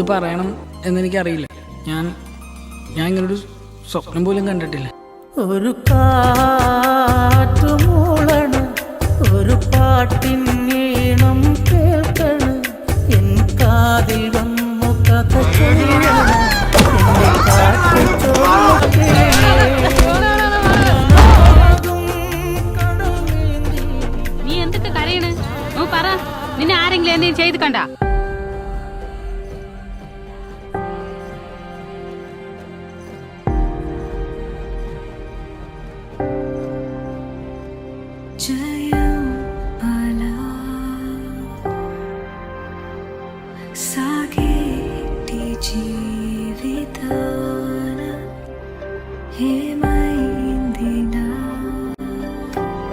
എന്ത് പറയണം എന്നെനിക്കറിയില്ല. ഞാൻ ഇങ്ങനൊരു സ്വപ്നം പോലും കണ്ടിട്ടില്ല. ഒരു കാറ്റുമൂളണ്, ഒരു പാട്ടിനീണം കേൾക്കണ്, എൻ കാതിൽ വന്നു കഥ ചൊല്ലണ്, എന്റെ കാറ്റ് നീ എന്തൊക്കെ കരയണ്? പറ, നിന്നെ ആരെങ്കിലും എന്തെങ്കിലും ചെയ്ത് കണ്ട?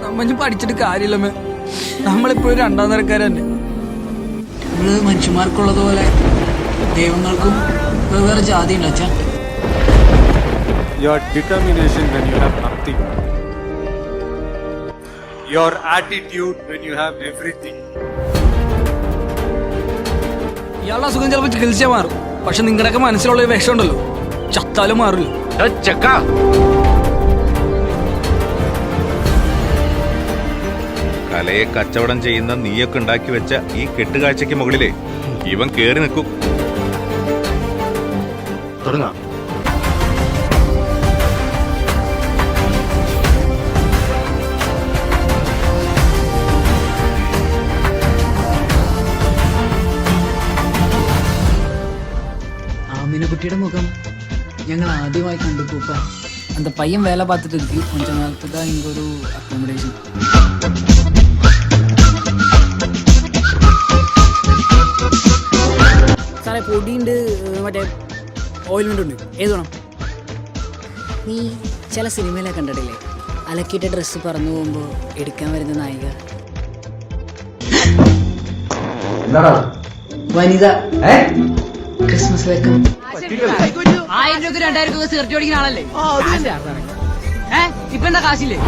നമ്മ പഠിച്ചിട്ട് കാര്യമില്ലമ്മേ, നമ്മളിപ്പോഴും രണ്ടാം നിരക്കാരല്ലേ. നമ്മള് മനുഷ്യന്മാർക്കുള്ളതുപോലെ ദൈവങ്ങൾക്കും വേറെ ജാതി ഉണ്ട് അച്ഛാ. Your determination when you have nothing. Your attitude when you have everything. ഇയാളുടെ അസുഖം ചിലപ്പോൾ ചികിത്സ മാറും, പക്ഷെ നിങ്ങളുടെയൊക്കെ മനസ്സിലുള്ള വിഷം ഉണ്ടല്ലോ, ചത്താലും മാറില്ല. കലയെ കച്ചവടം ചെയ്യുന്ന നീയൊക്കെ ഉണ്ടാക്കി വെച്ച ഈ കെട്ടുകാഴ്ചക്ക് മുകളിലേ ഇവൻ കേറി നിൽക്കും. തുടങ്ങാം. ആമിനക്കുട്ടിയുടെ മുഖം ഞങ്ങൾ ആദ്യമായി കണ്ടു പൂപ്പ. அந்த பையன் வேலை பார்த்துட்டு இருக்கு, கொஞ்ச நேரத்துக்கு தான் இங்கே ஒரு அக்கோமடேஷன். സാറേ പൊടിയുണ്ട്, മറ്റേ ഓയിൽമെൻ്റ് ഉണ്ട്, ഏത് വേണം? നീ ചില സിനിമയിലൊക്കെ കണ്ടിട്ടില്ലേ, അലക്കിയിട്ട് ഡ്രസ്സ് പറന്നു പോകുമ്പോൾ എടുക്കാൻ വരുന്ന നായിക? വനിത. Christmas welcome. 1000 രൂപ 2000 രൂപ സിഗരറ്റ് ഓടിക്കുന്ന ആളല്ലേ? ഇപ്പൊ എന്താ കാശില്ലേ?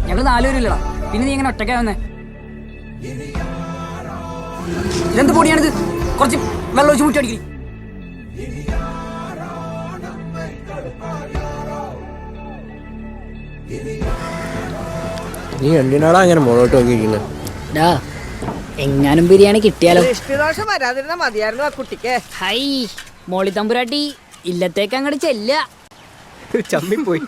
ഞങ്ങൾ 4 പേരില്ലടാ, പിന്നെ നീ എങ്ങനെ ഒറ്റയ്ക്കാ വന്നേ? ഇതെന്ത് പൊടിയാണിത്? കുറച്ച് വെള്ളം ഒഴിച്ച് മുട്ടി അടിക്കേ. നീ എന്തിനാടാ അങ്ങനെ മുന്നോട്ട് നോക്കിയിരിക്കുന്നത്? എങ്ങാനും ബിരിയാണി കിട്ടിയാലോ? വരാതിരുന്ന മതിയായിരുന്നു ആ കുട്ടിക്ക്. ഹൈ മോളി തമ്പുരാട്ടി, ഇല്ലത്തേക്ക് അങ്ങോട്ട് ചെല്ല. ചമ്മിപ്പോയി.